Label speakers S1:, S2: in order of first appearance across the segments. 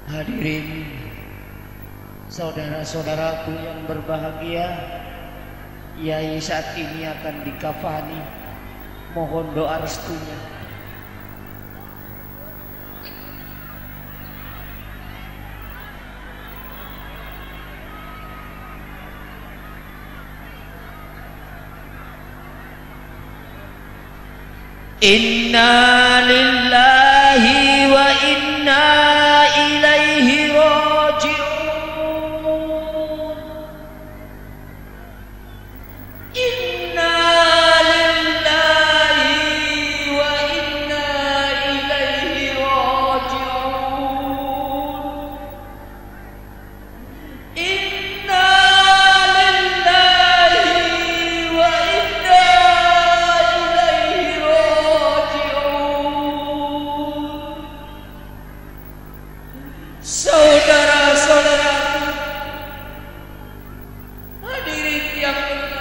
S1: Hadirin saudara-saudaraku yang berbahagia, Yai saat ini akan dikafani. Mohon doa restunya. Inna lillahi wa inna ilaihi raji'un. Inna lillahi wa inna ilaihi raji'un. Inna lillahi wa inna ilaihi raji'un. Saudara-saudara hadirin yang berbahagia,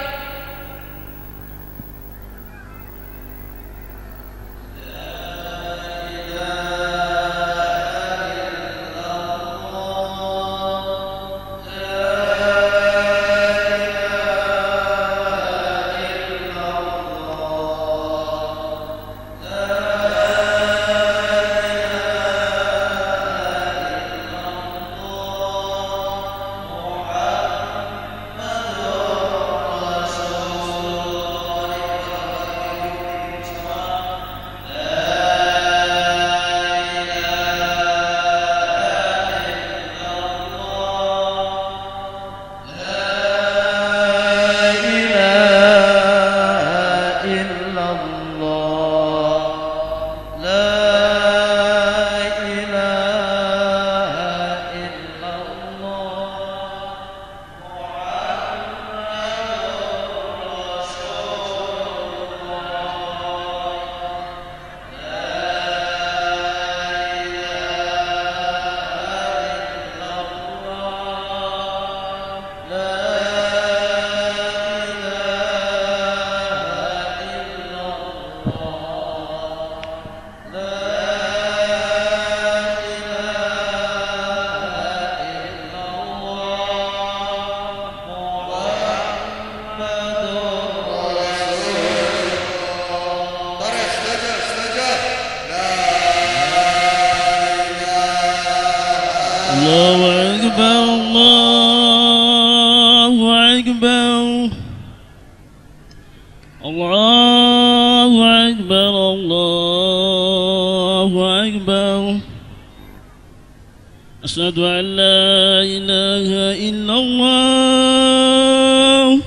S2: أشهد أن لا إله إلا الله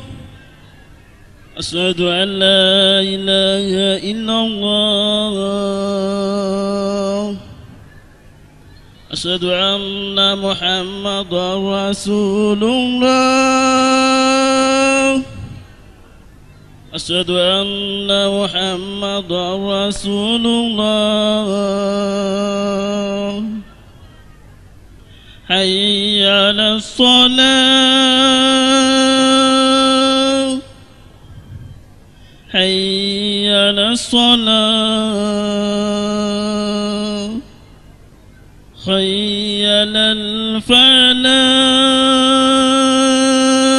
S2: أشهد أن لا إله إلا الله أشهد أن محمدا رسول الله أشهد أن محمدا رسول الله حي على الصلاة حي على الصلاة حي على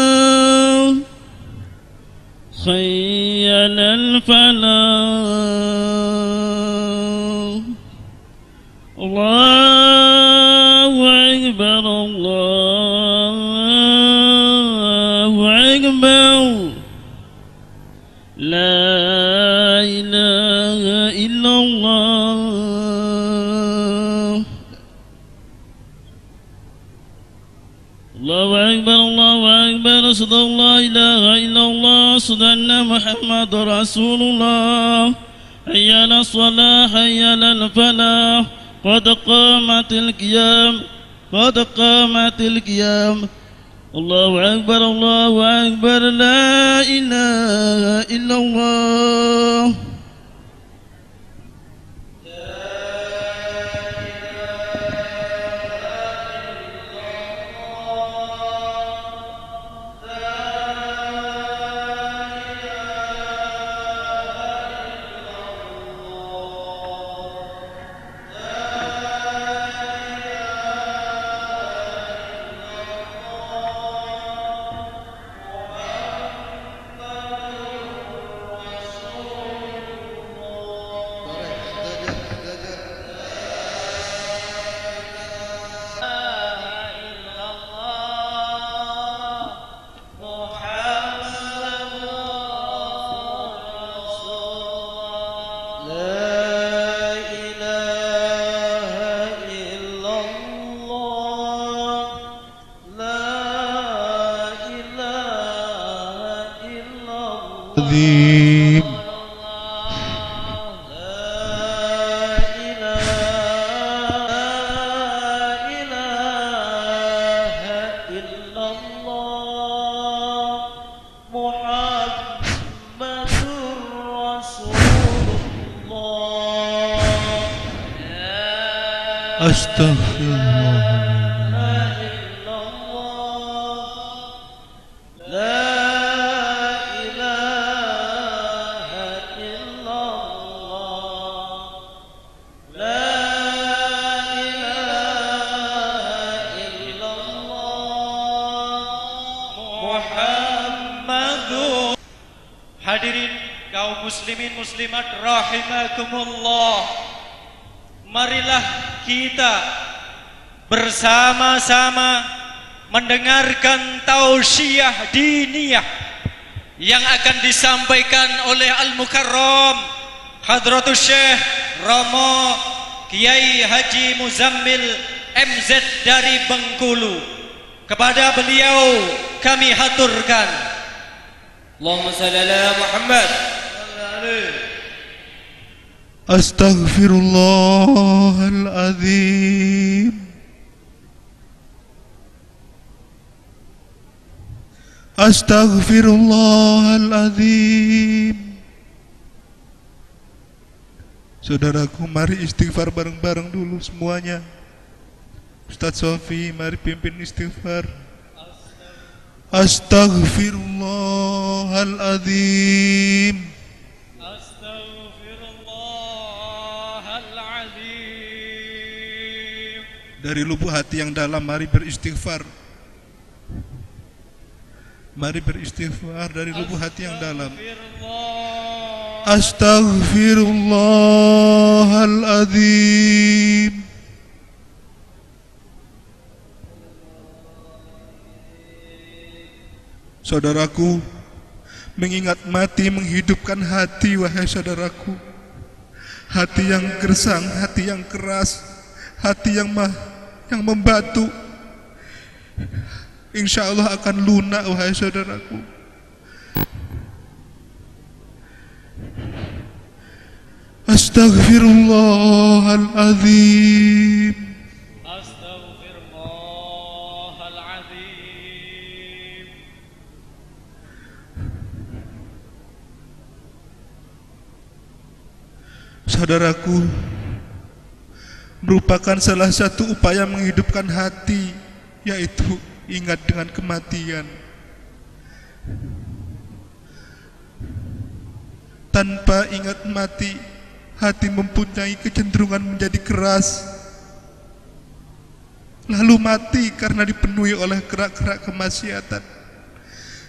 S2: الفلاح حي على الفلاح الله أكبر الله أكبر لا إله إلا الله الله أكبر الله أكبر أشهد أن لا إله إلا الله أشهد أن محمد رسول الله حي على الصلاة حي على الفلاح قد قامت القيام قد قامت القيام الله أكبر الله أكبر لا إله إلا الله
S3: العظيم Astaghfirullah.
S4: Hadirin kaum muslimin muslimat rahimakumullah, marilah kita bersama-sama mendengarkan tausiah diniyah yang akan disampaikan oleh Al-Mukarram Hadratus Syekh Romo Kiai Haji Muzammil MZ dari Bengkulu. Kepada beliau kami haturkan Allahumma salli ala Muhammad.
S3: Astaghfirullahaladzim. Astaghfirullahaladzim. Saudaraku, mari istighfar bareng-bareng dulu semuanya. Ustadz Sofi, mari pimpin istighfar. Astaghfirullahaladzim.
S4: Astaghfirullahaladzim.
S3: Dari lubuk hati yang dalam mari beristighfar. Mari beristighfar dari lubuk hati yang dalam. Astaghfirullahaladzim. Saudaraku, mengingat mati menghidupkan hati, wahai saudaraku. Hati yang gersang, hati yang keras, hati yang membatu, insya Allah akan lunak, wahai saudaraku. Astaghfirullahaladzim. Saudaraku, merupakan salah satu upaya menghidupkan hati, yaitu ingat dengan kematian. Tanpa ingat mati, hati mempunyai kecenderungan menjadi keras, lalu mati karena dipenuhi oleh gerak-gerak kemaksiatan.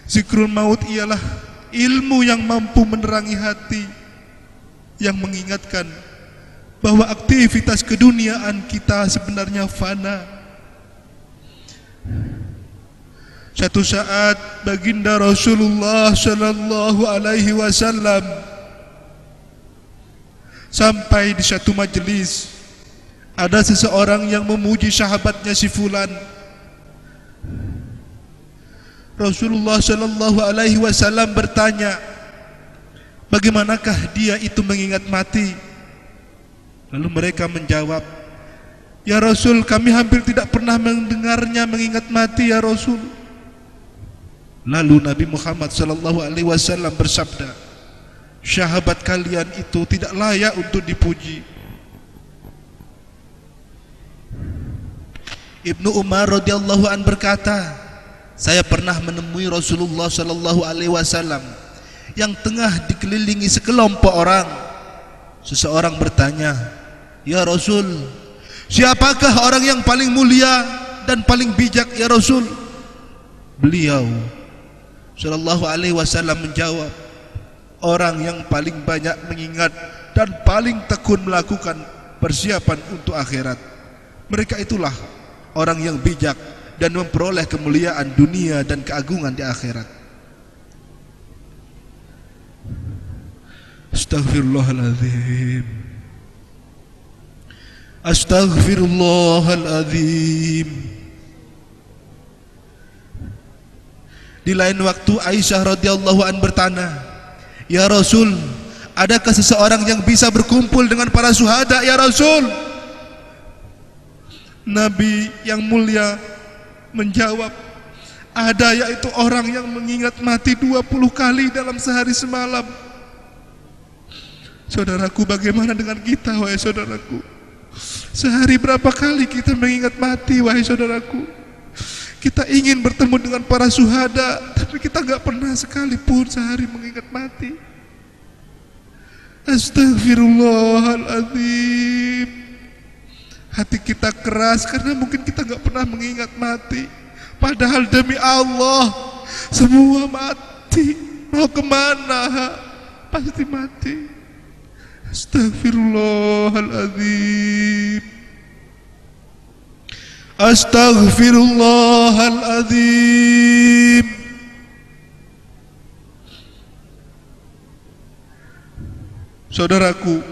S3: Zikrul maut ialah ilmu yang mampu menerangi hati, yang mengingatkan bahwa aktivitas keduniaan kita sebenarnya fana. Satu saat baginda Rasulullah sallallahu alaihi wasallam sampai di satu majelis, ada seseorang yang memuji sahabatnya si fulan. Rasulullah sallallahu alaihi wasallam bertanya, bagaimanakah dia itu mengingat mati? Lalu mereka menjawab, ya Rasul, kami hampir tidak pernah mendengarnya mengingat mati, ya Rasul. Lalu Nabi Muhammad sallallahu alaihi wasallam bersabda, sahabat kalian itu tidak layak untuk dipuji. Ibnu Umar radhiyallahu an berkata, saya pernah menemui Rasulullah sallallahu alaihi wasallam yang tengah dikelilingi sekelompok orang. Seseorang bertanya, ya Rasul, siapakah orang yang paling mulia dan paling bijak, ya Rasul? Beliau sallallahu alaihi wasallam menjawab, orang yang paling banyak mengingat dan paling tekun melakukan persiapan untuk akhirat. Mereka itulah orang yang bijak dan memperoleh kemuliaan dunia dan keagungan di akhirat. Astaghfirullahaladzim. Astaghfirullahaladzim. Di lain waktu Aisyah radhiyallahu an bertanya, Ya Rasul, adakah seseorang yang bisa berkumpul dengan para syuhada ya Rasul? Nabi yang mulia menjawab, ada, yaitu orang yang mengingat mati 20 kali dalam sehari semalam. Saudaraku, bagaimana dengan kita wahai saudaraku? Sehari berapa kali kita mengingat mati wahai saudaraku? Kita ingin bertemu dengan para syuhada, tapi kita gak pernah sekalipun sehari mengingat mati. Astagfirullahaladzim. Hati kita keras karena mungkin kita gak pernah mengingat mati. Padahal demi Allah, semua mati. Mau kemana? Pasti mati. Astagfirullahaladzim. Astaghfirullahaladzim. Saudaraku,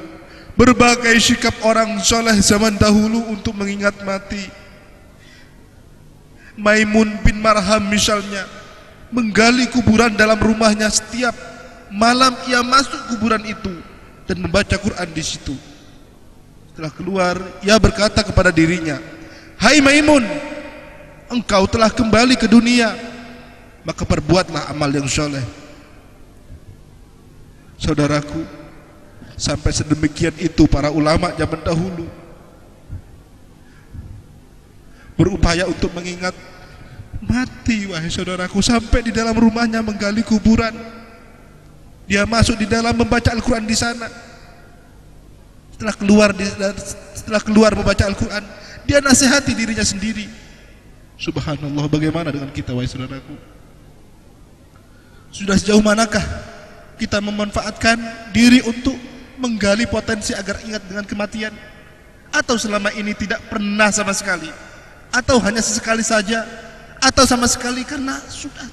S3: berbagai sikap orang soleh zaman dahulu untuk mengingat mati. Maimun bin Marham misalnya, menggali kuburan dalam rumahnya. Setiap malam ia masuk kuburan itu dan membaca Quran di situ. Setelah keluar, ia berkata kepada dirinya, "Hai Maimun, engkau telah kembali ke dunia, maka perbuatlah amal yang soleh." Saudaraku, sampai sedemikian itu para ulama zaman dahulu berupaya untuk mengingat mati wahai saudaraku. Sampai di dalam rumahnya menggali kuburan, dia masuk di dalam membaca Al-Quran di sana. Setelah keluar membaca Al-Quran, dia nasihati dirinya sendiri. Subhanallah, bagaimana dengan kita wahai saudaraku? Sudah sejauh manakah kita memanfaatkan diri untuk menggali potensi agar ingat dengan kematian? Atau selama ini tidak pernah sama sekali? Atau hanya sesekali saja? Atau sama sekali karena sudah